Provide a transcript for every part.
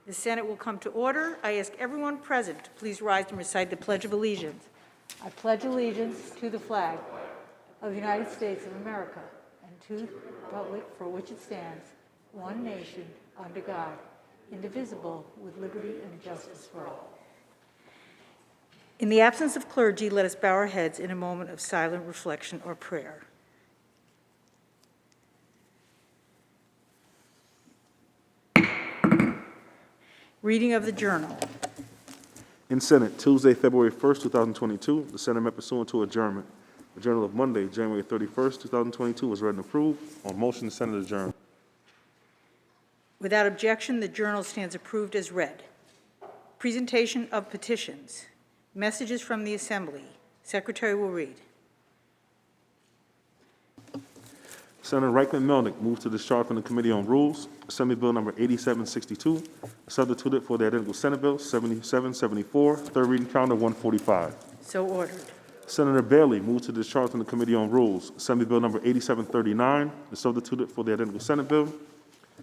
The Senate will come to order. I ask everyone present to please rise and recite the Pledge of Allegiance. I pledge allegiance to the flag of the United States of America and to the republic for which it stands, one nation, under God, indivisible, with liberty and justice for all. In the absence of clergy, let us bow our heads in a moment of silent reflection or prayer. Reading of the Journal. In Senate, Tuesday, February 1st, 2022, the Senate met pursuant to adjournment. The Journal of Monday, January 31st, 2022 was read and approved. On motion, the Senate adjourned. Without objection, the Journal stands approved as read. Presentation of petitions. Messages from the Assembly. Secretary will read. Senator Reichman-Melnick moved to discharge from the Committee on Rules Assembly Bill Number 8762, substituted for the identical Senate Bill 7774, third reading calendar 145. So ordered. Senator Bailey moved to discharge from the Committee on Rules Assembly Bill Number 8739, substituted for the identical Senate Bill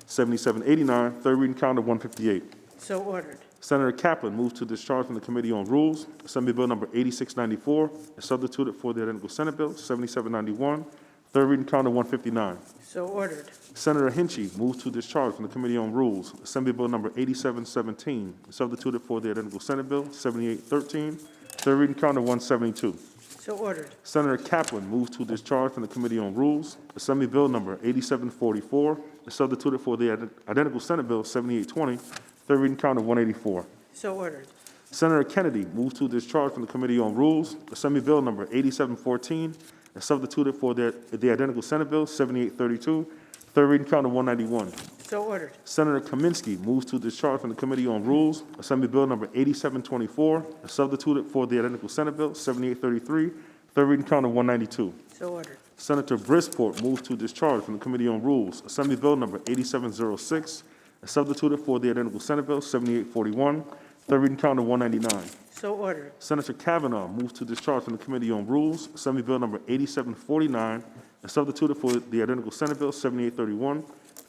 7789, third reading calendar 158. So ordered. Senator Kaplan moved to discharge from the Committee on Rules Assembly Bill Number 8694, substituted for the identical Senate Bill 7791, third reading calendar 159. So ordered. Senator Hinchey moved to discharge from the Committee on Rules Assembly Bill Number 8717, substituted for the identical Senate Bill 7813, third reading calendar 172. So ordered. Senator Kaplan moved to discharge from the Committee on Rules Assembly Bill Number 8744, substituted for the identical Senate Bill 7820, third reading calendar 184. So ordered. Senator Kennedy moved to discharge from the Committee on Rules Assembly Bill Number 8714, substituted for the identical Senate Bill 7832, third reading calendar 191. So ordered. Senator Kaminsky moves to discharge from the Committee on Rules Assembly Bill Number 8724, substituted for the identical Senate Bill 7833, third reading calendar 192. So ordered. Senator Brisport moves to discharge from the Committee on Rules Assembly Bill Number 8706, substituted for the identical Senate Bill 7841, third reading calendar 199. So ordered. Senator Kavanaugh moves to discharge from the Committee on Rules Assembly Bill Number 8749, substituted for the identical Senate Bill 7831,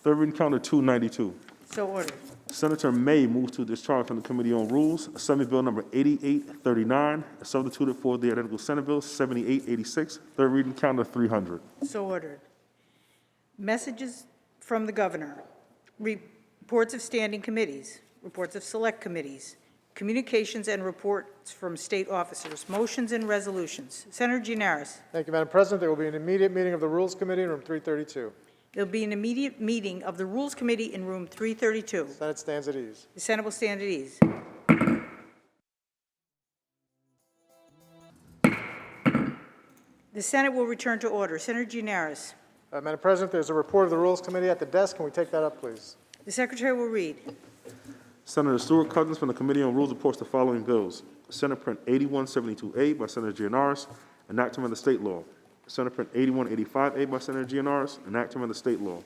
third reading calendar 292. So ordered. Senator May moves to discharge from the Committee on Rules Assembly Bill Number 8839, substituted for the identical Senate Bill 7886, third reading calendar 300. So ordered. Messages from the Governor. Reports of standing committees. Reports of select committees. Communications and reports from state officers. Motions and resolutions. Senator Gianaris. Thank you, Madam President. There will be an immediate meeting of the Rules Committee in room 332. There will be an immediate meeting of the Rules Committee in room 332. The Senate stands at ease. The Senate will stand at ease. The Senate will return to order. Senator Gianaris. Madam President, there's a report of the Rules Committee at the desk. Can we take that up, please? The Secretary will read. Senator Stuart Cousins from the Committee on Rules reports the following bills. Senate Print 8172A by Senator Gianaris, an act to amend the state law. Senate Print 8185A by Senator Gianaris, an act to amend the state law.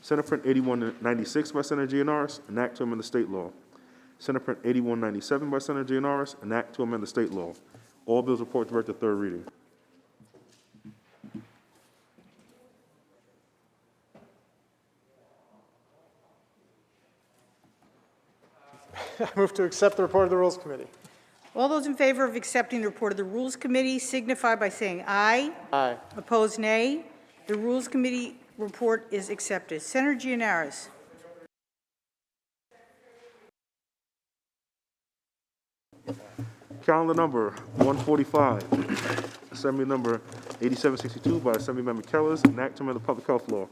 Senate Print 8196 by Senator Gianaris, an act to amend the state law. Senate Print 8197 by Senator Gianaris, an act to amend the state law. All bills report direct to third reading. I move to accept the report of the Rules Committee. All those in favor of accepting the report of the Rules Committee signify by saying aye. Aye. Opposed, nay. The Rules Committee report is accepted. Senator Gianaris. Calendar number 145, Assembly number 8762 by Assemblymember Kellers, an act to amend the public health law.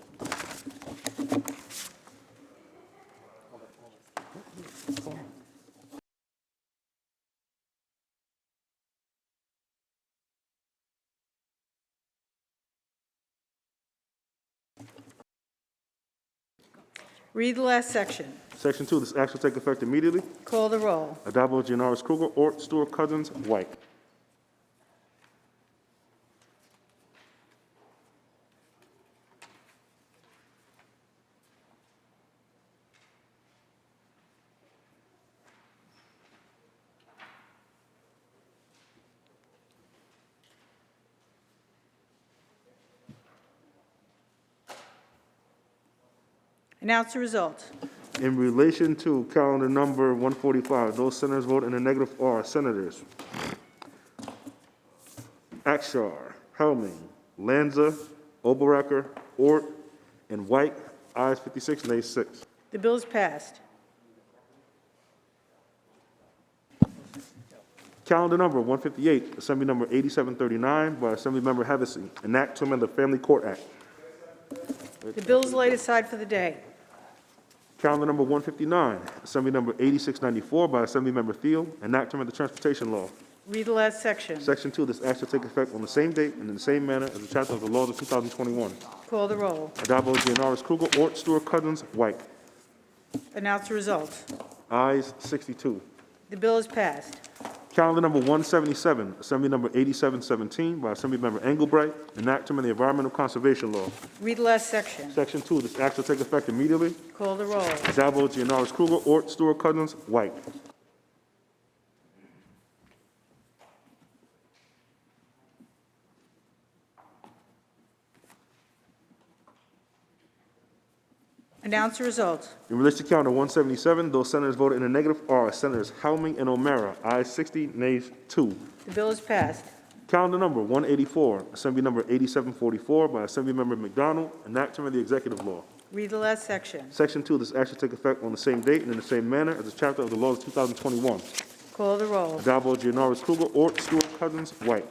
Read the last section. Section 2, this act will take effect immediately. Call the roll. Addabbo, Gianaris, Kruger, Ort, Stewart, Cousins, White. Announce the result. In relation to calendar number 145, those senators voting in the negative are Senators Akshar, Helming, Lanza, Oberacker, Ort, and White. Ayes 56, nays 6. The bill is passed. Calendar number 158, Assembly number 8739 by Assemblymember Hevesy, an act to amend the Family Court Act. The bill is laid aside for the day. Calendar number 159, Assembly number 8694 by Assemblymember Thiel, an act to amend the Transportation Law. Read the last section. Section 2, this act shall take effect on the same date and in the same manner as the chapter of the laws of 2021. Call the roll. Addabbo, Gianaris, Kruger, Ort, Stewart, Cousins, White. Announce the results. Ayes 62. The bill is passed. Calendar number 177, Assembly number 8717 by Assemblymember Engelbright, an act to amend the Environmental Conservation Law. Read the last section. Section 2, this act shall take effect immediately. Call the roll. Addabbo, Gianaris, Kruger, Ort, Stewart, Cousins, White. Announce the results. In relation to calendar 177, those senators voted in the negative are Senators Helming and O'Mara. Ayes 60, nays 2. The bill is passed. Calendar number 184, Assembly number 8744 by Assemblymember McDonald, an act to amend the executive law. Read the last section. Section 2, this act shall take effect on the same date and in the same manner as the chapter of the laws of 2021. Call the roll. Addabbo, Gianaris, Kruger, Ort, Stewart, Cousins, White.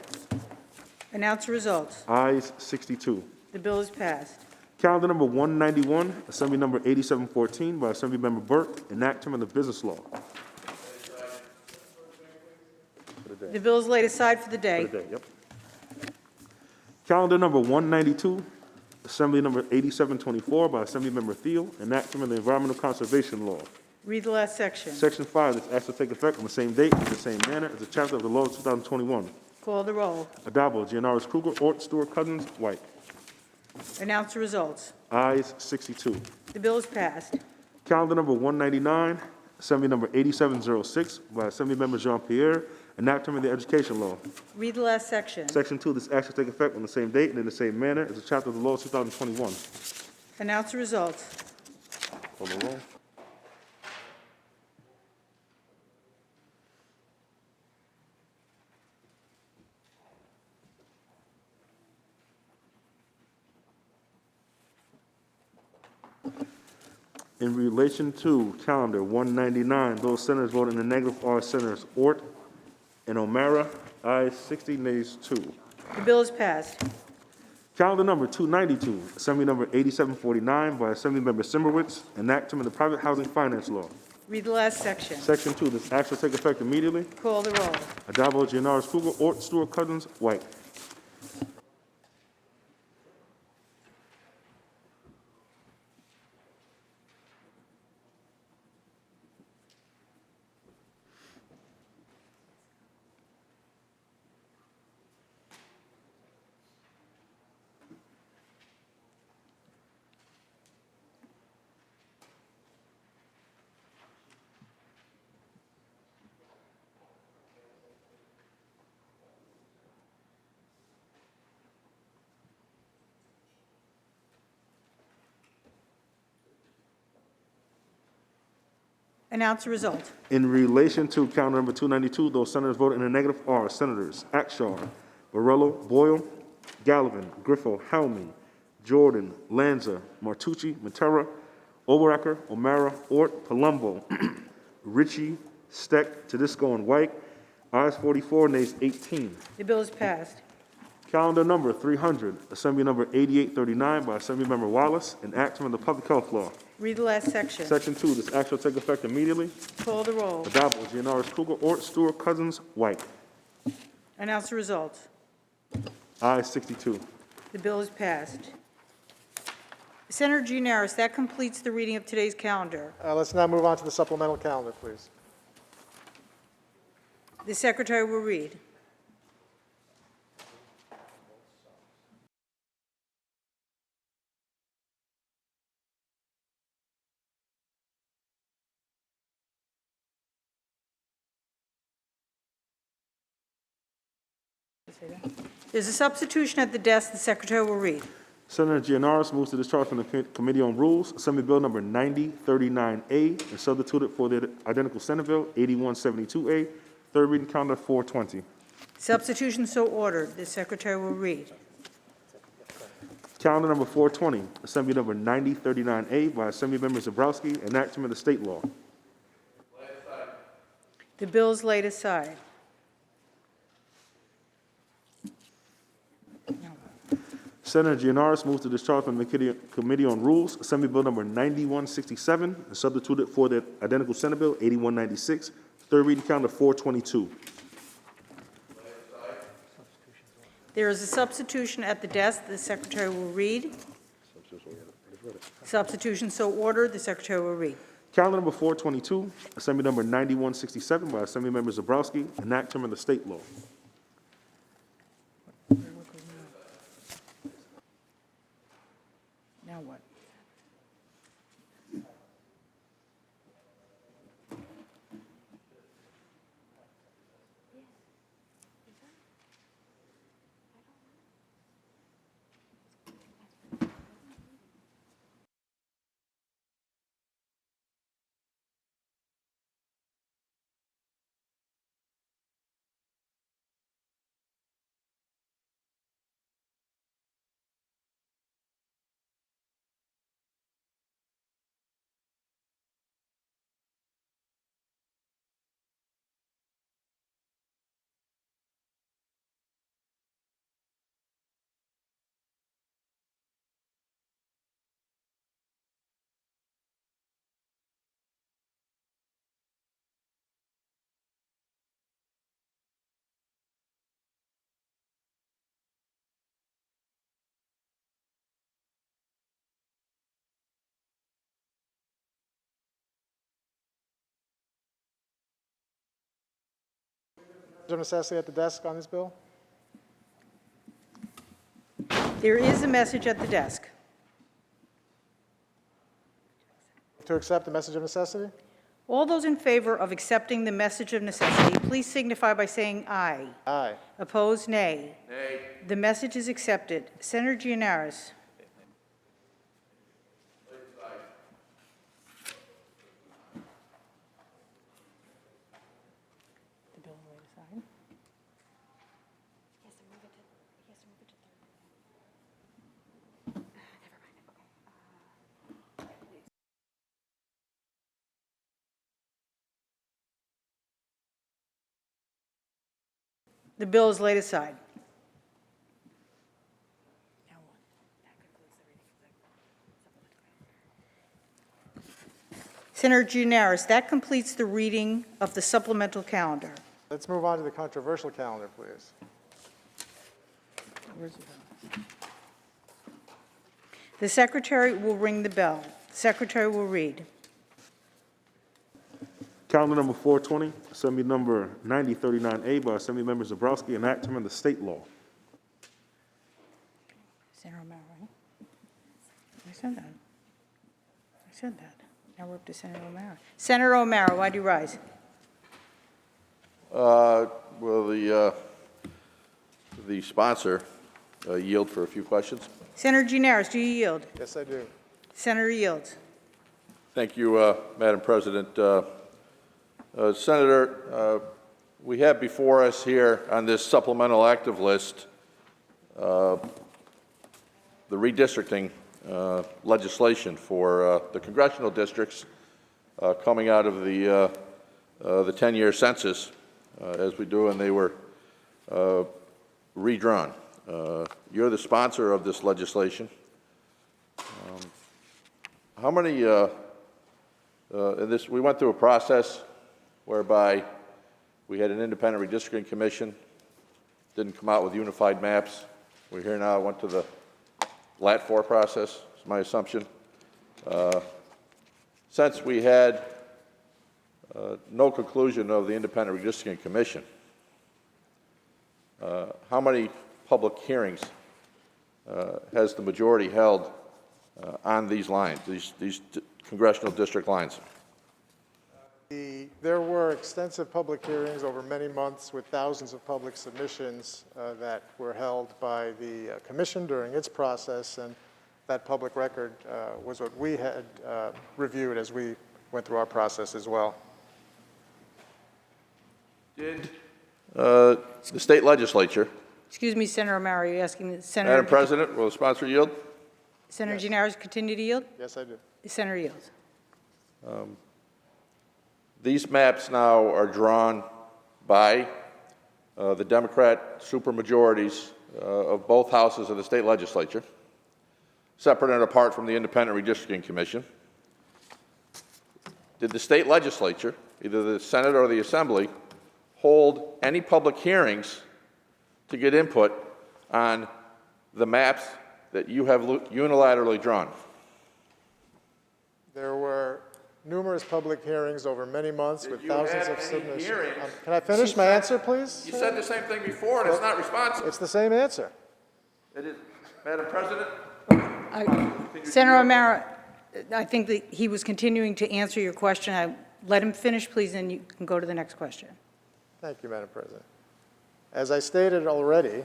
Announce the results. Ayes 62. The bill is passed. Calendar number 191, Assembly number 8714 by Assemblymember Burke, an act to amend the business law. The bill is laid aside for the day. For the day, yep. Calendar number 192, Assembly number 8724 by Assemblymember Thiel, an act to amend the Environmental Conservation Law. Read the last section. Section 5, this act will take effect on the same date and in the same manner as the chapter of the law of 2021. Call the roll. Addabbo, Gianaris, Kruger, Ort, Stewart, Cousins, White. Announce the results. Ayes 62. The bill is passed. Calendar number 199, Assembly number 8706 by Assemblymember Jean-Pierre, an act to amend the education law. Read the last section. Section 2, this act shall take effect on the same date and in the same manner as the chapter of the law of 2021. Announce the results. Call the roll. In relation to calendar 199, those senators voting in the negative are Senators Ort and O'Mara. Ayes 60, nays 2. The bill is passed. Calendar number 292, Assembly number 8749 by Assemblymember Simmerwitz, an act to amend the private housing finance law. Read the last section. Section 2, this act shall take effect immediately. Call the roll. Addabbo, Gianaris, Kruger, Ort, Stewart, Cousins, White. Announce the result. In relation to calendar number 292, those senators voting in the negative are Senators Akshar, Borello, Boyle, Gallivan, Griffo, Helming, Jordan, Lanza, Martucci, Matera, Oberacker, O'Mara, Ort, Palumbo, Ritchie, Steck, Tedisco, and White. Ayes 44, nays 18. The bill is passed. Calendar number 300, Assembly number 8839 by Assemblymember Wallace, an act to amend the public health law. Read the last section. Section 2, this act shall take effect immediately. Call the roll. Addabbo, Gianaris, Kruger, Ort, Stewart, Cousins, White. Announce the results. Ayes 62. The bill is passed. Senator Gianaris, that completes the reading of today's calendar. Let's now move on to the supplemental calendar, please. The Secretary will read. There's a substitution at the desk. The Secretary will read. Senator Gianaris moves to discharge from the Committee on Rules, Assembly Bill number 9039A, and substitute it for the identical Senate Bill 8172A, third reading calendar 420. Substitution so ordered. The Secretary will read. Calendar number 420, Assembly number 9039A by Assemblymember Zabrowski, enactment of the state law. The bill is laid aside. Senator Gianaris moves to discharge from the Committee on Rules, Assembly Bill number 9167, and substitute it for the identical Senate Bill 8196, third reading calendar 422. There is a substitution at the desk. The Secretary will read. Substitution so ordered. The Secretary will read. Calendar number 422, Assembly number 9167 by Assemblymember Zabrowski, enactment of the state law. Now what? Message of necessity at the desk on this bill? There is a message at the desk. To accept the message of necessity? All those in favor of accepting the message of necessity, please signify by saying aye. Aye. Opposed, nay. Nay. The message is accepted. Senator Gianaris. The bill laid aside. The bill is laid aside. Senator Gianaris, that completes the reading of the supplemental calendar. Let's move on to the controversial calendar, please. The Secretary will ring the bell. The Secretary will read. Calendar number 420, Assembly number 9039A by Assemblymember Zabrowski, enactment of the state law. Senator O'Mara, right? I said that. I said that. Now we're up to Senator O'Mara. Senator O'Mara, why do you rise? Will the sponsor yield for a few questions? Senator Gianaris, do you yield? Yes, I do. Senator yields. Thank you, Madam President. Senator, we have before us here on this supplemental active list the redistricting legislation for the congressional districts coming out of the 10-year census, as we do, and they were redrawn. You're the sponsor of this legislation. How many, we went through a process whereby we had an independent redistricting commission, didn't come out with unified maps. We're here now, went to the LAT4 process, is my assumption. Since we had no conclusion of the independent redistricting commission, how many public hearings has the majority held on these lines, these congressional district lines? There were extensive public hearings over many months with thousands of public submissions that were held by the commission during its process, and that public record was what we had reviewed as we went through our process as well. Did the state legislature, Excuse me, Senator O'Mara, are you asking Madam Senator? President, will the sponsor yield? Senator Gianaris continue to yield? Yes, I do. Senator yields. These maps now are drawn by the Democrat supermajorities of both houses of the state legislature, separate and apart from the Independent Redistricting Commission. Did the state legislature, either the Senate or the Assembly, hold any public hearings to get input on the maps that you have unilaterally drawn? There were numerous public hearings over many months with you thousands have of any submissions. hearings? Can I finish my answer, please? You said the same thing before, and it's not responsive. It's the same answer. It is, Madam President? Senator O'Mara, I think that he was continuing to answer your question. Let him finish, please, and you can go to the next question. Thank you, Madam President. As I stated already,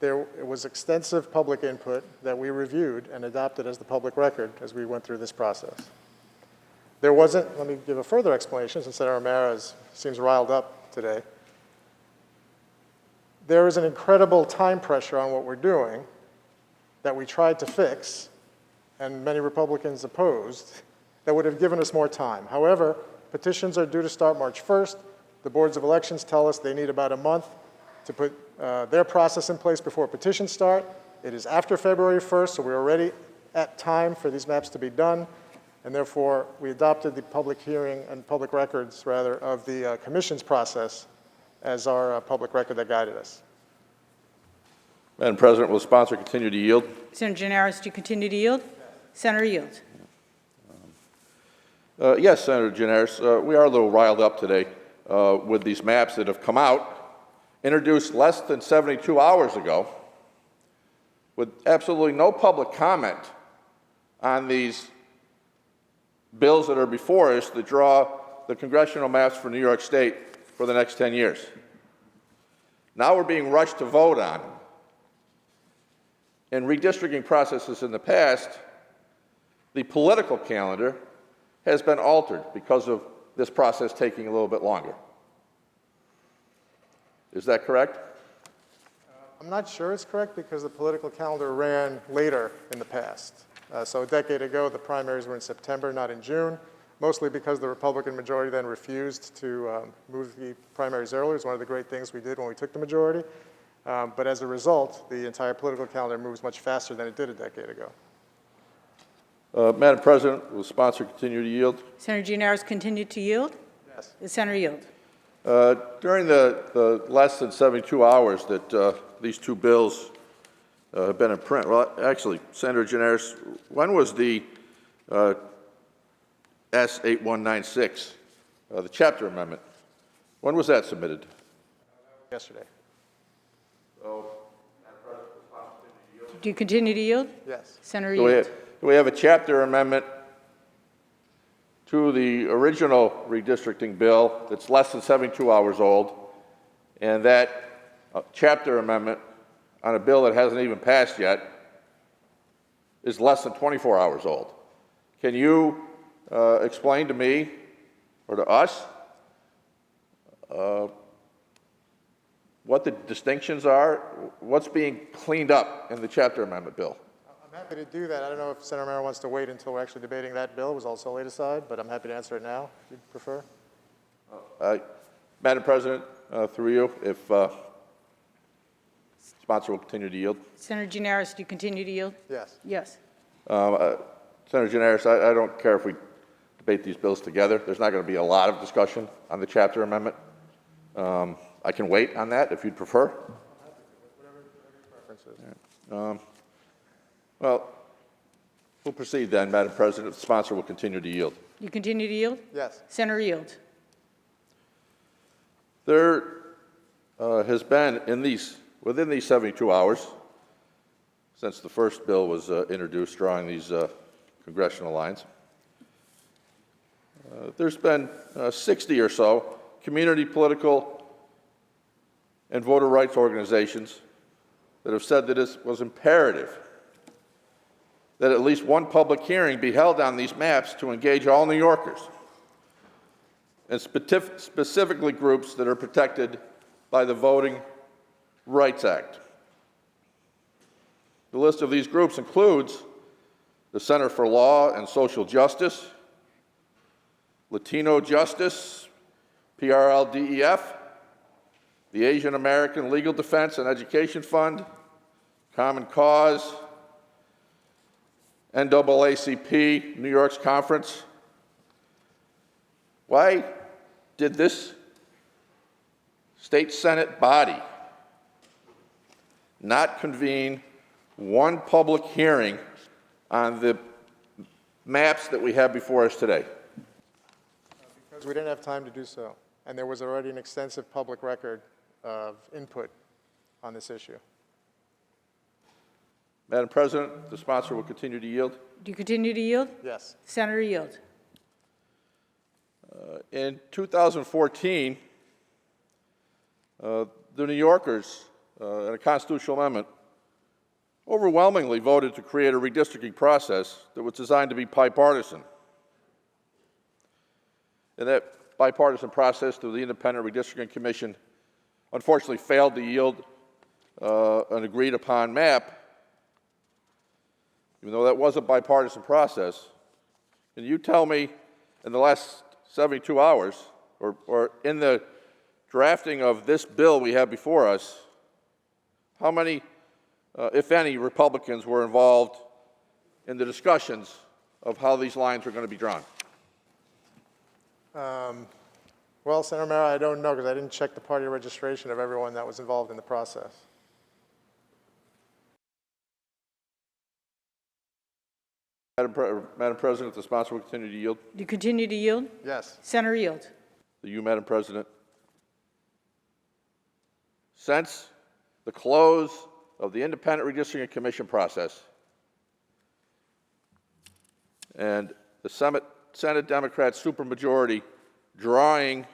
there was extensive public input that we reviewed and adopted as the public record as we went through this process. There wasn't, let me give a further explanation since Senator O'Mara seems riled up today. There is an incredible time pressure on what we're doing that we tried to fix, and many Republicans opposed, that would have given us more time. However, petitions are due to start March 1st. The boards of elections tell us they need about a month to put their process in place before petitions start. It is after February 1st, so we're already at time for these maps to be done, and therefore we adopted the public hearing and public records, rather, of the commission's process as our public record that guided us. Madam President, will the sponsor continue to yield? Senator Gianaris, do you continue to yield? Senator yields. Yes, Senator Gianaris, we are a little riled up today with these maps that have come out, introduced less than 72 hours ago, with absolutely no public comment on these bills that are before us that draw the congressional maps for New York State for the next 10 years. Now we're being rushed to vote on them. In redistricting processes in the past, the political calendar has been altered because of this process taking a little bit longer. Is that correct? I'm not sure it's correct because the political calendar ran later in the past. So a decade ago, the primaries were in September, not in June, mostly because the Republican majority then refused to move the primaries earlier. It's one of the great things we did when we took the majority. But as a result, the entire political calendar moves much faster than it did a decade ago. Madam President, will the sponsor continue to yield? Senator Gianaris continue to yield? Yes. The Senator yield. During the less than 72 hours that these two bills have been in print, well, actually, Senator Gianaris, when was the S8196, the chapter amendment, when was that submitted? Yesterday. Do you continue to yield? Yes. Senator Do yield. we have a chapter amendment to the original redistricting bill that's less than 72 hours old, and that chapter amendment on a bill that hasn't even passed yet is less than 24 hours old. Can you explain to me or to us what the distinctions are, what's being cleaned up in the chapter amendment bill? I'm happy to do that. I don't know if Senator O'Mara wants to wait until we're actually debating that bill. It was also laid aside, but I'm happy to answer it now, if you'd prefer. Madam President, through you, if sponsor will continue to yield. Senator Gianaris, do you continue to yield? Yes. Yes. Senator Gianaris, I don't care if we debate these bills together. There's not going to be a lot of discussion on the chapter amendment. I can wait on that if you'd prefer. Whatever your preference is. Well, we'll proceed then, Madam President. The sponsor will continue to yield. You continue to yield? Yes. Senator yield. There has been within these 72 hours, since the first bill was introduced drawing these congressional lines, There's been 60 or so community, political, and voter rights organizations that have said that it was imperative that at least one public hearing be held on these maps to engage all New Yorkers, and specifically groups that are protected by the Voting Rights Act. The list of these groups includes the Center for Law and Social Justice, Latino Justice, PRLDEF, the Asian American Legal Defense and Education Fund, Common Cause, NAACP, New York's conference. Why did this state Senate body not convene one public hearing on the maps that we have before us today? Because we didn't have time to do so, and there was already an extensive public record of input on this issue. Madam President, the sponsor will continue to yield. Do you continue to yield? Yes. Senator yield. In 2014, the New Yorkers, in a constitutional amendment, overwhelmingly voted to create a redistricting process that was designed to be bipartisan. And that bipartisan process through the Independent Redistricting Commission unfortunately failed to yield an agreed-upon map. Even though that was a bipartisan process, can you tell me in the last 72 hours, or in the drafting of this bill we have before us, how many, if any, Republicans were involved in the discussions of how these lines were going to be drawn? Well, Senator Mara, I don't know because I didn't check the party registration of everyone that was involved in the process. Madam President, the sponsor will continue to yield. Do you continue to yield? Yes. Senator yield. To you, Madam President. Since the close of the Independent Redistricting Commission process and the Senate Democrats supermajority drawing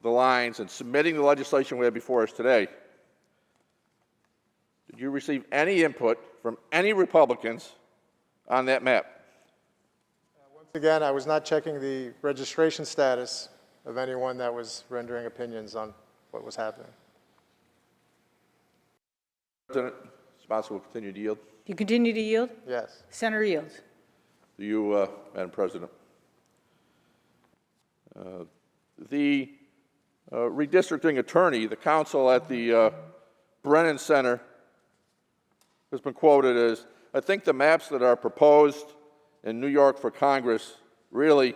the lines and submitting the legislation we have before us today, did you receive any input from any Republicans on that map? Once again, I was not checking the registration status of anyone that was rendering opinions on what was happening. President, sponsor will continue to yield. Do you continue to yield? Yes. Senator yield. To you, Madam President. The redistricting attorney, the counsel at the Brennan Center, has been quoted as, "I think the maps that are proposed in New York for Congress really,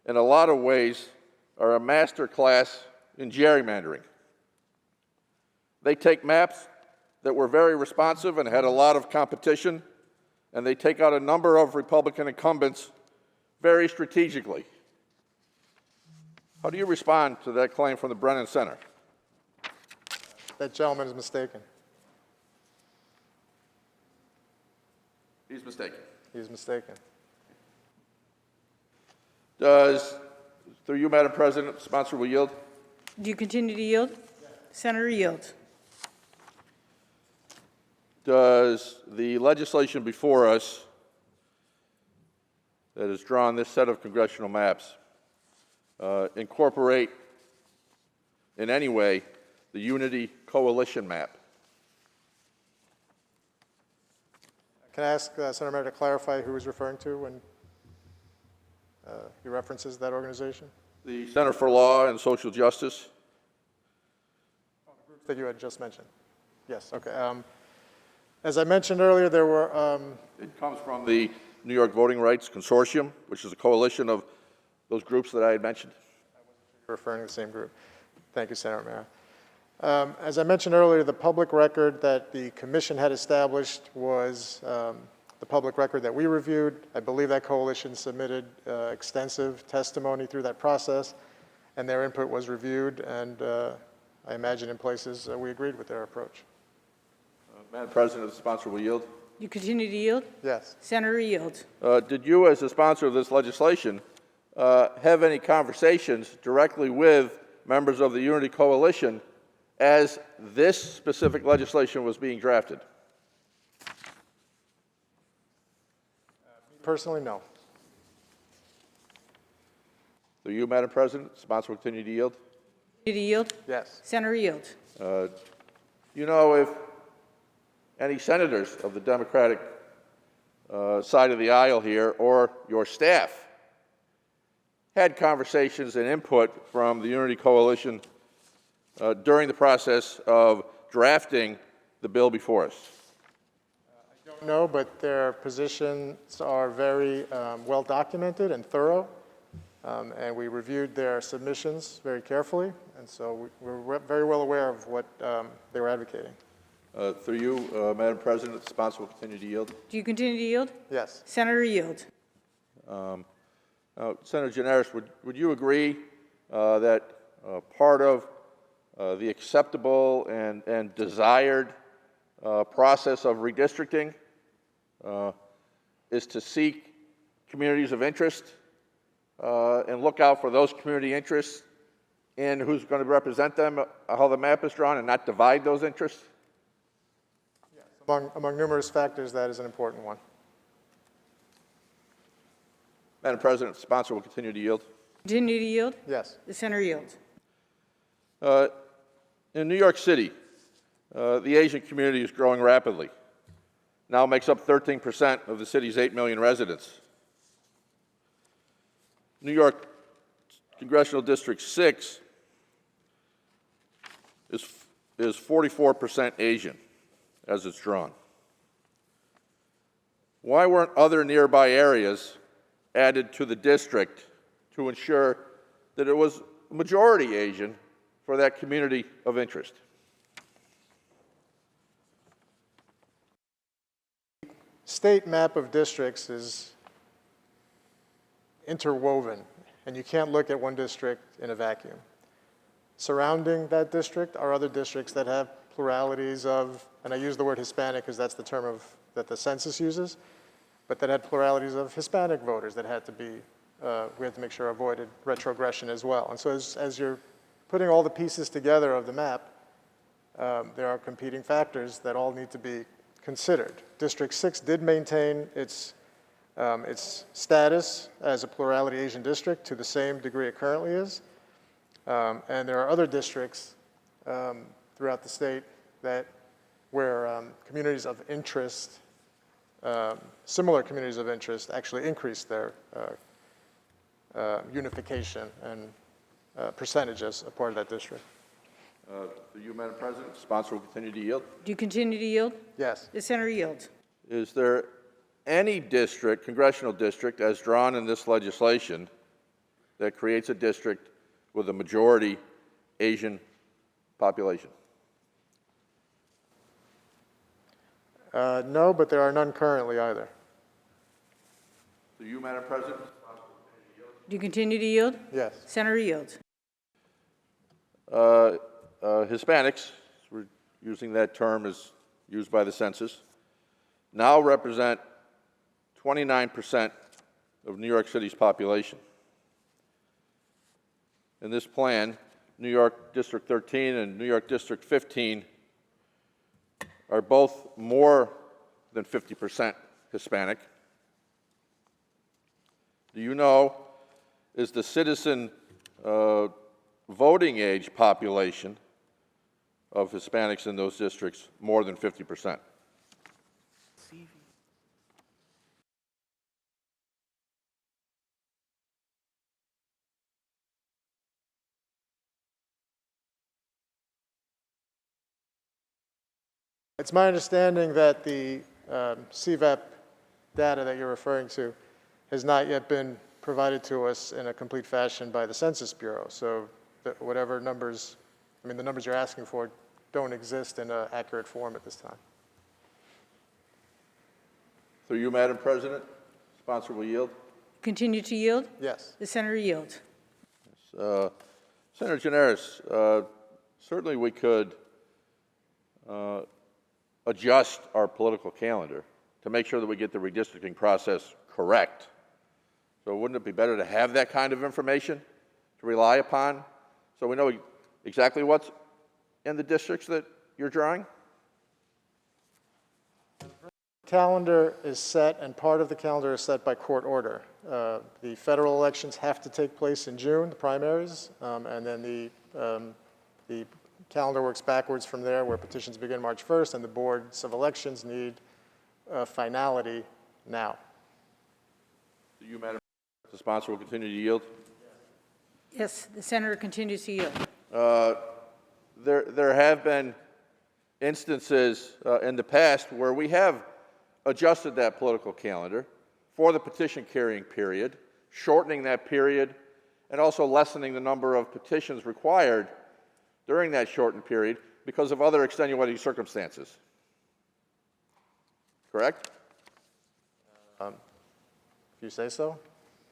in a lot of ways, are a master class in gerrymandering. They take maps that were very responsive and had a lot of competition, and they take out a number of Republican incumbents very strategically." How do you respond to that claim from the Brennan Center? That gentleman is mistaken. He's mistaken. He's mistaken. Through you, Madam President, the sponsor will yield. Do you continue to yield? Senator yield. Does the legislation before us that has drawn this set of congressional maps incorporate in any way the Unity Coalition map? Can I ask Senator Mara to clarify who he's referring to when he references that organization? The Center for Law and Social Justice. That you had just mentioned. Yes, okay. As I mentioned earlier, there were... It comes from the New York Voting Rights Consortium, which is a coalition of those groups that I had mentioned. referring to the same group. Thank you, Senator Mara. As I mentioned earlier, the public record that the commission had established was the public record that we reviewed. I believe that coalition submitted extensive testimony through that process, and their input was reviewed, and I imagine in places we agreed with their approach. Madam President, the sponsor will yield. You continue to yield? Yes. Senator yield. Did you, as the sponsor of this legislation, have any conversations directly with members of the Unity Coalition as this specific legislation was being drafted? Personally, no. Through you, Madam President, sponsor will continue to yield. Continue to yield. Yes. Senator Yield. You know, if any senators of the Democratic side of the aisle here or your staff had conversations and input from the Unity Coalition during the process of drafting the bill before us? Don't know, but their positions are very well documented and thorough, and we reviewed their submissions very carefully, and so we're very well aware of what they were advocating. Through you, Madam President, the sponsor will continue to yield. Do you continue to yield? Yes. Senator Yield. Senator Gianaris, would you agree that part of the acceptable and desired process of redistricting is to seek communities of interest and look out for those community interests in who's going to represent them, how the map is drawn, and not divide those interests? Among numerous factors, that is an important one. Madam President, the sponsor will continue to yield. Continue to yield. Yes. The senator yields. In New York City, the Asian community is growing rapidly. Now makes up 13% of the city's 8 million residents. New York Congressional District 6 is 44% Asian, as it's drawn. Why weren't other nearby areas added to the district to ensure that it was majority Asian for that community of interest? State map of districts is interwoven, and you can't look at one district in a vacuum. Surrounding that district are other districts that have pluralities of, and I use the word Hispanic because that's the term that the census uses, but that had pluralities of Hispanic voters that had to be, we had to make sure avoided retrogression as well. And so as you're putting all the pieces together of the map, there are competing factors that all need to be considered. District 6 did maintain its status as a plurality Asian district to the same degree it currently is. And there are other districts throughout the state where communities of interest, similar communities of interest, actually increase their unification and percentage as a part of that district. Through you, Madam President, the sponsor will continue to yield. Do you continue to yield? Yes. The senator yields. Is there any district, congressional district, as drawn in this legislation, that creates a district with a majority Asian population? No, but there are none currently either. Through you, Madam President. Do you continue to yield? Yes. Senator yields. Hispanics, we're using that term as used by the census, now represent 29% of New York City's population. In this plan, New York District 13 and New York District 15 are both more than 50% Hispanic. Do you know, is the citizen voting age population of Hispanics in those districts more than 50%? It's my understanding that the CVAP data that you're referring to has not yet been provided to us in a complete fashion by the Census Bureau. So whatever numbers, the numbers you're asking for don't exist in an accurate form at this time. Through you, Madam President, sponsor will yield. Continue to yield. Yes. The senator yields. Senator Gianaris, certainly we could adjust our political calendar to make sure that we get the redistricting process correct So wouldn't it be better to have that kind of information to rely upon, so we know exactly what's in the districts that you're drawing? Calendar is set, and part of the calendar is set by court order. The federal elections have to take place in June, the primaries, and then the calendar works backwards from there, where petitions begin March 1st, and the boards of elections need finality now. Do you, Madam President, the sponsor will continue to yield? Yes, the senator continues to yield. There have been instances in the past where we have adjusted that political calendar for the petition carrying period, shortening that period, and also lessening the number of petitions required during that shortened period because of other extenuating circumstances. Correct? If you say so.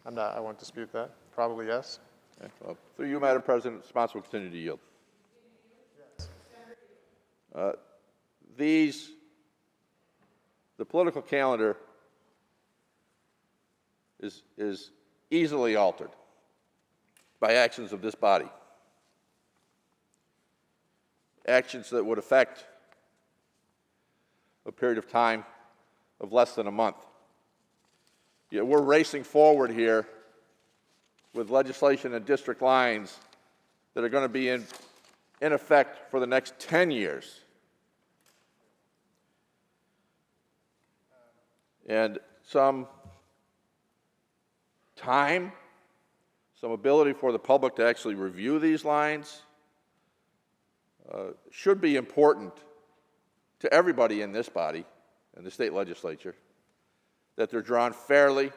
I won't dispute that. Probably yes. Okay. Well, through you, Madam President, the sponsor will continue to yield. The political calendar is easily altered by actions of this body. Actions that would affect a period of time of less than a month. Yet we're racing forward here with legislation and district lines that are going to be in effect for the next 10 years. And some time, some ability for the public to actually review these lines should be important to everybody in this body and the state legislature, that they're drawn fairly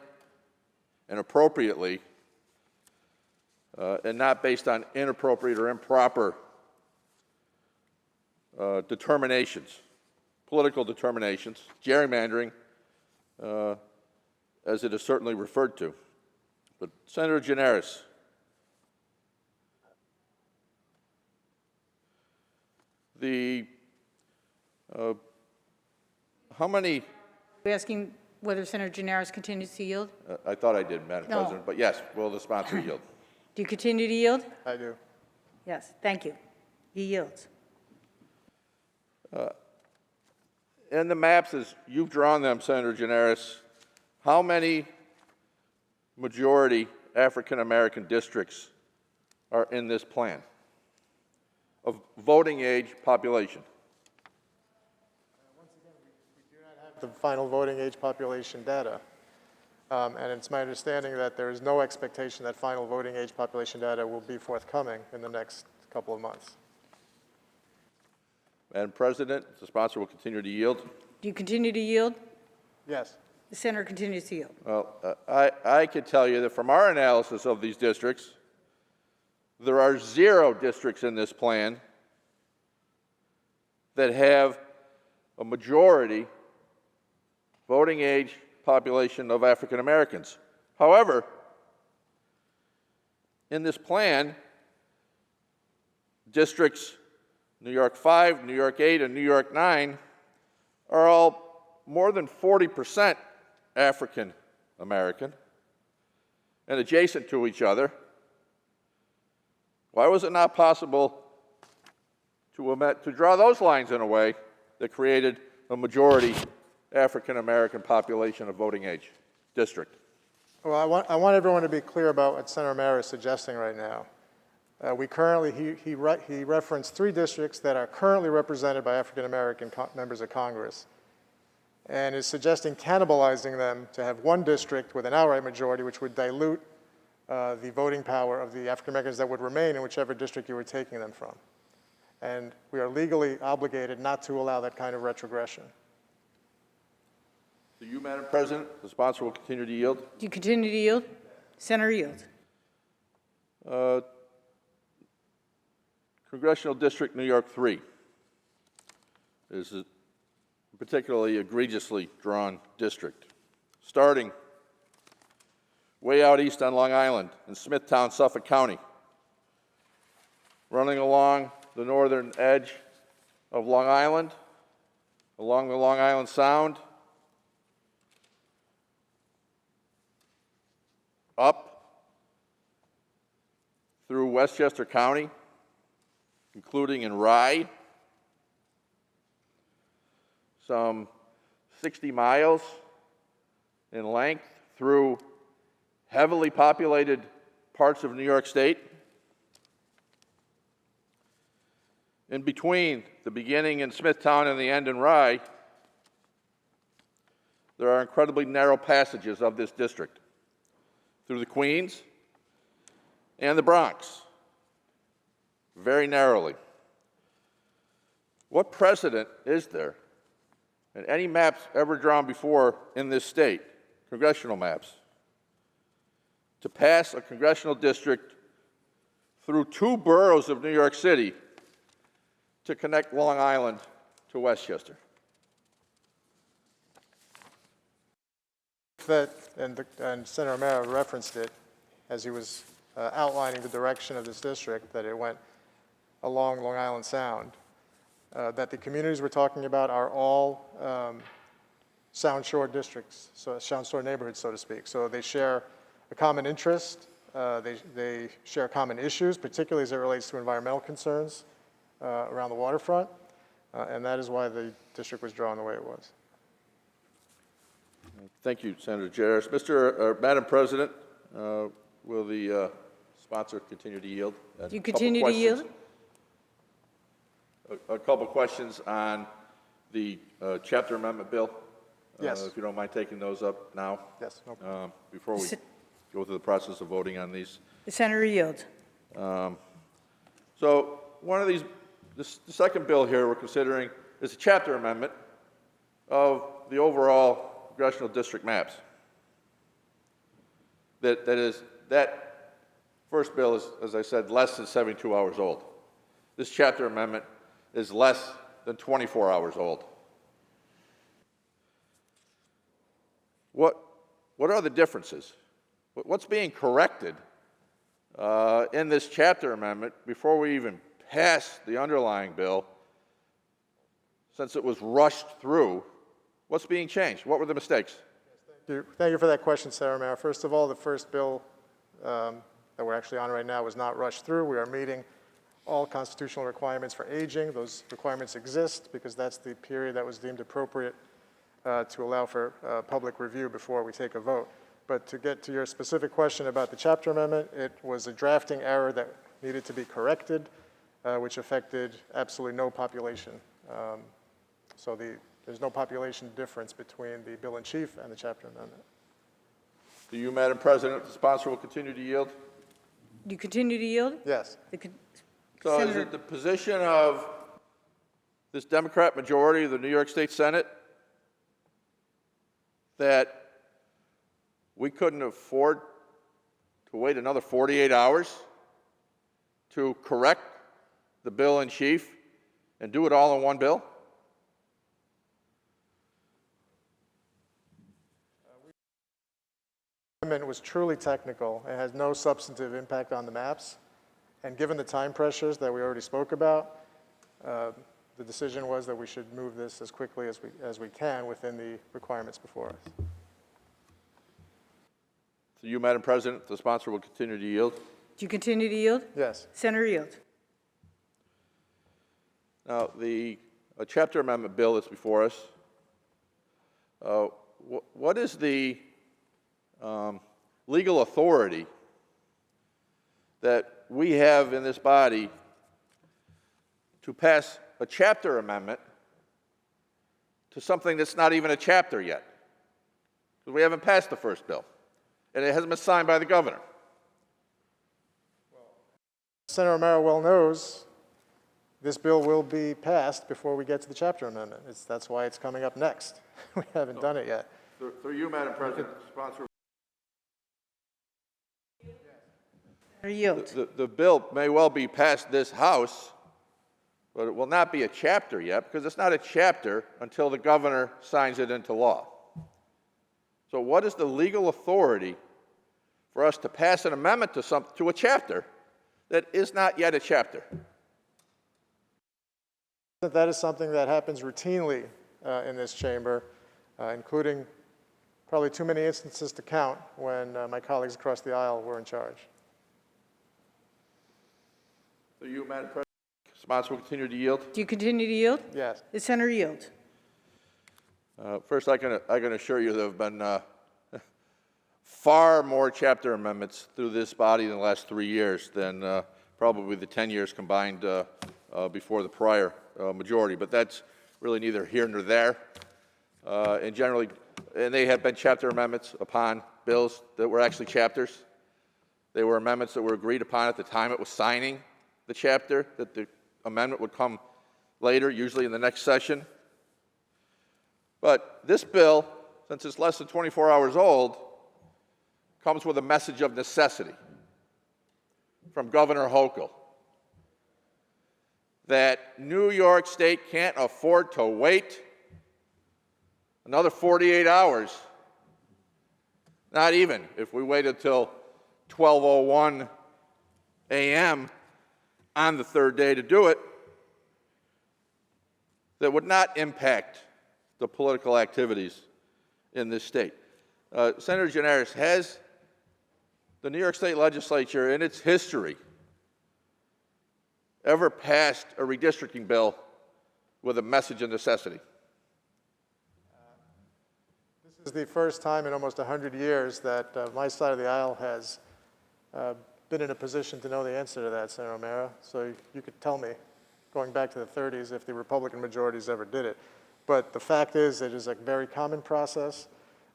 and appropriately and not based on inappropriate or improper determinations, political determinations, gerrymandering, as it is certainly referred to. But Senator Gianaris, how many? Are you asking whether Senator Gianaris continues to yield? I thought I did, Madam No. President, but yes, will the sponsor yield? Do you continue to yield? I do. Yes, thank you. He yields. In the maps, as you've drawn them, Senator Gianaris, how many majority African-American districts are in this plan of voting age population? The final voting age population data. And it's my understanding that there is no expectation that final voting age population data will be forthcoming in the next couple of months. Madam President, the sponsor will continue to yield. Do you continue to yield? Yes. The senator continues to yield. Well, I could tell you that from our analysis of these districts, there are 0 districts in this plan that have a majority voting age population of African Americans. However, in this plan, districts New York 5, New York 8, and New York 9 are all more than 40% African American and adjacent to each other. Why was it not possible to draw those lines in a way that created a majority African American population of voting age district? Well, I want everyone to be clear about what Senator Mara is suggesting right now. He referenced 3 districts that are currently represented by African American members of Congress, and is suggesting cannibalizing them to have 1 district with an outright majority, which would dilute the voting power of the African Americans that would remain in whichever district you were taking them from. And we are legally obligated not to allow that kind of retrogression. To you, Madam President, the sponsor will continue to yield. Do you continue to yield? Senator yields. Congressional District New York 3 is a particularly egregiously drawn district. Starting way out east on Long Island in Smithtown, Suffolk County, running along the northern edge of Long Island, along the Long Island Sound, up through Westchester County, including in Rye, some 60 miles in length through heavily populated parts of New York State. In between the beginning in Smithtown and the end in Rye, there are incredibly narrow passages of this district through the Queens and the Bronx, very narrowly. What precedent is there in any maps ever drawn before in this state, congressional maps, to pass a congressional district through two boroughs of New York City to connect Long Island to Westchester? And Senator O'Mara referenced it as he was outlining the direction of this district, that it went along Long Island Sound, that the communities we're talking about are all Sound Shore districts, so Sound Shore neighborhoods, so to speak. So they share a common interest, they share common issues, particularly as it relates to environmental concerns around the waterfront, and that is why the district was drawn the way it was. Thank you, Senator Jaros. Madam President, will the sponsor continue to yield? And Do you a couple continue to yield? A couple questions on the chapter amendment bill. Yes. If you don't mind taking those up now. Yes, no problem. Before we go through the process of voting on these. The senator yields. So one of these, the second bill here we're considering is a chapter amendment of the overall congressional district maps. That first bill is, as I said, less than 72 hours old. This chapter amendment is less than 24 hours old. What are the differences? What's being corrected in this chapter amendment before we even pass the underlying bill, since it was rushed through? What's being changed? What were the mistakes? Thank you for that question, Senator O'Mara. First of all, the first bill that we're actually on right now was not rushed through. We are meeting all constitutional requirements for aging. Those requirements exist because that's the period that was deemed appropriate to allow for public review before we take a vote. But to get to your specific question about the chapter amendment, it was a drafting error that needed to be corrected, which affected absolutely no population. So there's no population difference between the bill in chief and the chapter amendment. Do you, Madam President, the sponsor will continue to yield? Do you continue to yield? Yes. So is Senator- it the position of this Democrat majority of the New York State Senate that we couldn't afford to wait another 48 hours to correct the bill in chief and do it all in one bill? The amendment was truly technical and has no substantive impact on the maps. And given the time pressures that we already spoke about, the decision was that we should move this as quickly as we can within the requirements before us. So you, Madam President, the sponsor will continue to yield. Do you continue to yield? Yes. Senator yields. Now, the chapter amendment bill that's before us, what is the legal authority that we have in this body to pass a chapter amendment to something that's not even a chapter yet? Because we haven't passed the first bill, and it hasn't been signed by the governor. Senator O'Mara well knows this bill will be passed before we get to the chapter amendment. That's why it's coming up next. We haven't done it yet. Through you, Madam President, the sponsor. Senator yields. The bill may well be passed this House, but it will not be a chapter yet, because it's not a chapter until the governor signs it into law. So what is the legal authority for us to pass an amendment to a chapter that is not yet a chapter? That is something that happens routinely in this chamber, including probably too many instances to count when my colleagues across the aisle were in charge. So you, Madam President, sponsor will continue to yield. Do you continue to yield? Yes. The senator yields. First, I can assure you there have been far more chapter amendments through this body in the last 3 years than probably the 10 years combined before the prior majority. But that's really neither here nor there. And they have been chapter amendments upon bills that were actually chapters. They were amendments that were agreed upon at the time it was signing the chapter, that the amendment would come later, usually in the next session. But this bill, since it's less than 24 hours old, comes with a message of necessity from Governor Hochul that New York State can't afford to wait another 48 hours, not even if we wait until 12:01 a.m. on the third day to do it, that would not impact the political activities in this state. Senator Gianaris, has the New York State Legislature in its history ever passed a redistricting bill with a message of necessity? This is the first time in almost 100 years that my side of the aisle has been in a position to know the answer to that, Senator O'Mara. So you could tell me, going back to the 30s, if the Republican majorities ever did it. But the fact is, it is a very common process.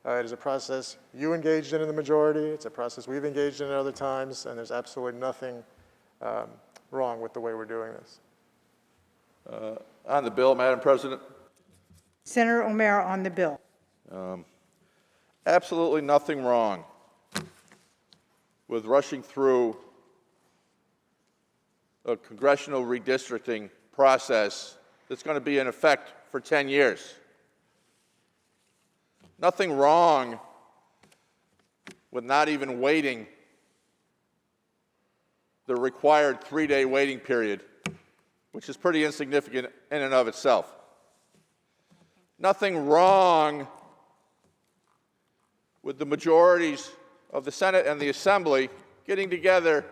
It is a process you engaged in the majority. It's a process we've engaged in at other times, and there's absolutely nothing wrong with the way we're doing this. On the bill, Madam President, Senator O'Mara on the bill. absolutely nothing wrong with rushing through a congressional redistricting process that's going to be in effect for 10 years. Nothing wrong with not even waiting the required 3-day waiting period, which is pretty insignificant in and of itself. Nothing wrong with the majorities of the Senate and the Assembly getting together,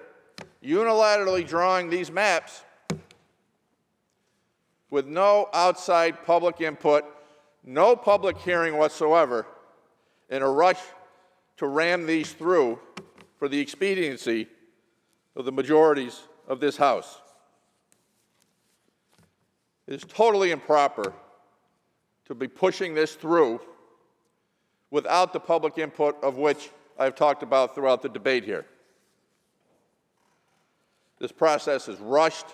unilaterally drawing these maps with no outside public input, no public hearing whatsoever, in a rush to ram these through for the expediency of the majorities of this House. It is totally improper to be pushing this through without the public input of which I've talked about throughout the debate here. This process is rushed.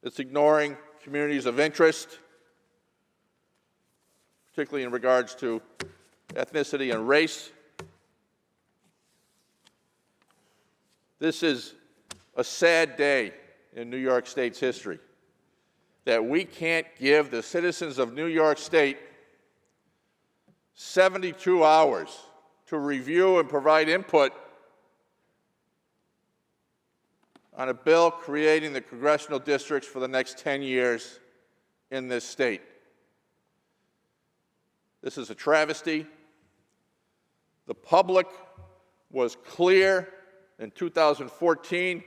It's ignoring communities of interest, particularly in regards to ethnicity and race. This is a sad day in New York State's history, that we can't give the citizens of New York State 72 hours to review and provide input on a bill creating the congressional districts for the next 10 years in this state. This is a travesty. The public was clear in 2014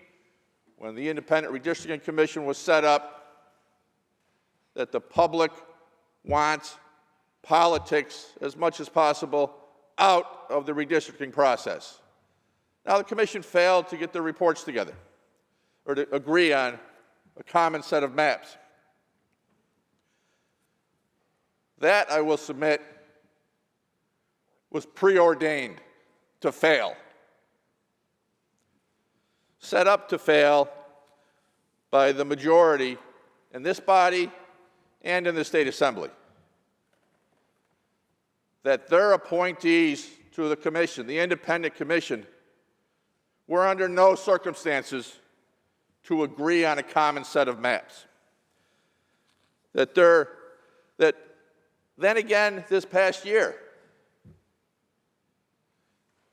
when the Independent Redistricting Commission was set up that the public wants politics as much as possible out of the redistricting process. Now, the commission failed to get their reports together or to agree on a common set of maps. That, I will submit, was preordained to fail. Set up to fail by the majority in this body and in the State Assembly. That their appointees to the commission, the independent commission, were under no circumstances to agree on a common set of maps. That then again this past year,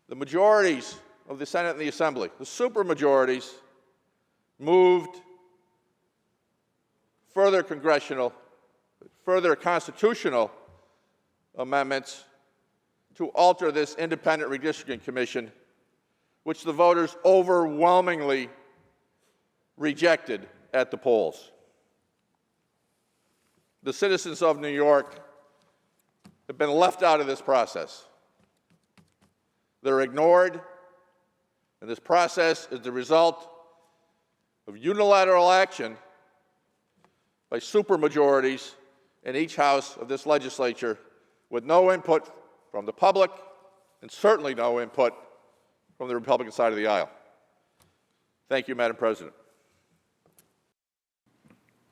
the majorities of the Senate and the Assembly, the supermajorities, moved further constitutional amendments to alter this independent redistricting commission, which the voters overwhelmingly rejected at the polls. The citizens of New York have been left out of this process. They're ignored, and this process is the result of unilateral action by supermajorities in each house of this legislature with no input from the public and certainly no input from the Republican side of the aisle. Thank you, Madam President.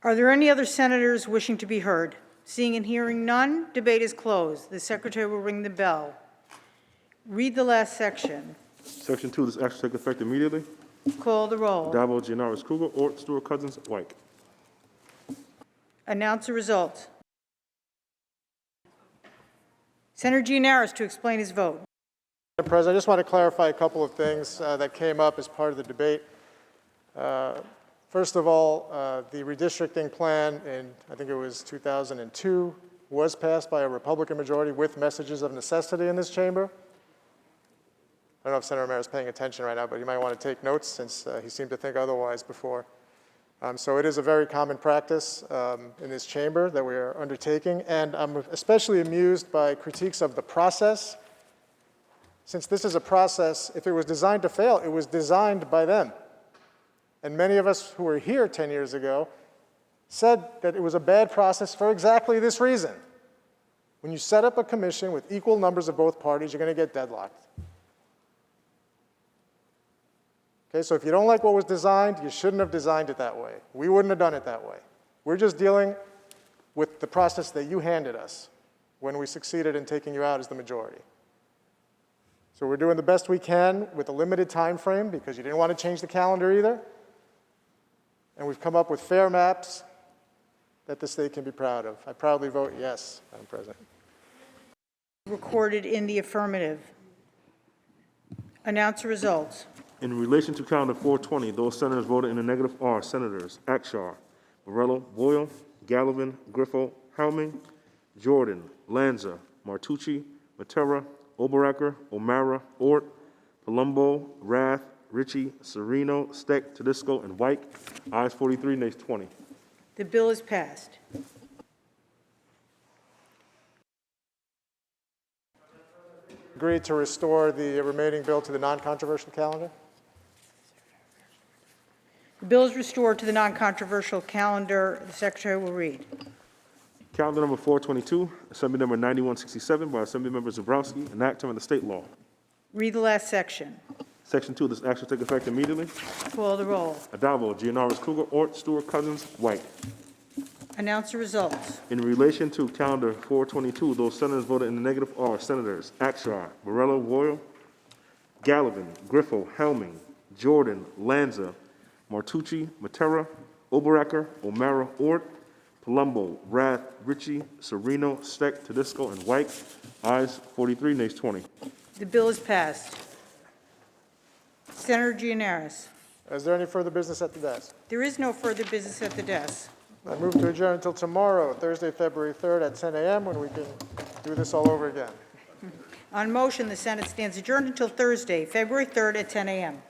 Are there any other senators wishing to be heard? Seeing and hearing none, debate is closed. The secretary will ring the bell. Read the last section. Section 2, this act shall take effect immediately. Call the roll. Addabbo, Gianaris, Kruger, Ort, Stewart, Cousins, White. Announce the result. Senator Gianaris to explain his vote. Madam President, I just want to clarify a couple of things that came up as part of the debate. First of all, the redistricting plan in, I think it was 2002, was passed by a Republican majority with messages of necessity in this chamber. I don't know if Senator Romero is paying attention right now, but you might want to take notes since he seemed to think otherwise before. So it is a very common practice in this chamber that we are undertaking, and I'm especially amused by critiques of the process. Since this is a process, if it was designed to fail, it was designed by them. And many of us who were here 10 years ago said that it was a bad process for exactly this reason. When you set up a commission with equal numbers of both parties, you're going to get deadlocked. Okay, so if you don't like what was designed, you shouldn't have designed it that way. We wouldn't have done it that way. We're just dealing with the process that you handed us when we succeeded in taking you out as the majority. So we're doing the best we can with a limited time frame because you didn't want to change the calendar either. And we've come up with fair maps that the state can be proud of. I proudly vote yes, Madam President. Recorded in the affirmative. Announce the results. In relation to calendar 420, those senators voted in the negative are Senators Akshar, Morello, Boyle, Gallivan, Griffo, Helming, Jordan, Lanza, Martucci, Matera, Oberacker, O'Mara, Ort, Palumbo, Rath, Ritchie, Sereno, Steck, Tedisco, and White. Ayes 43, nays 20. The bill is passed. Agreed to restore the remaining bill to the non-controversial calendar? The bill is restored to the non-controversial calendar. The secretary will read. Calendar number 422, Assembly number 9167 by Assembly Member Zabrowski, an act of the state law. Read the last section. Section 2, this act shall take effect immediately. Call the roll. Addabbo, Gianaris, Kruger, Ort, Stewart, Cousins, White. Announce the results. In relation to calendar 422, those senators voted in the negative are Senators Akshar, Morello, Boyle, Gallivan, Griffo, Helming, Jordan, Lanza, Martucci, Matera, Oberacker, O'Mara, Ort, Palumbo, Rath, Ritchie, Sereno, Steck, Tedisco, and White. Ayes 43, nays 20. The bill is passed. Senator Gianaris. Is there any further business at the desk? There is no further business at the desk. I move to adjourn until tomorrow, Thursday, February 3rd at 10 a.m. when we can do this all over again. On motion, the Senate stands adjourned until Thursday, February 3rd at 10 a.m.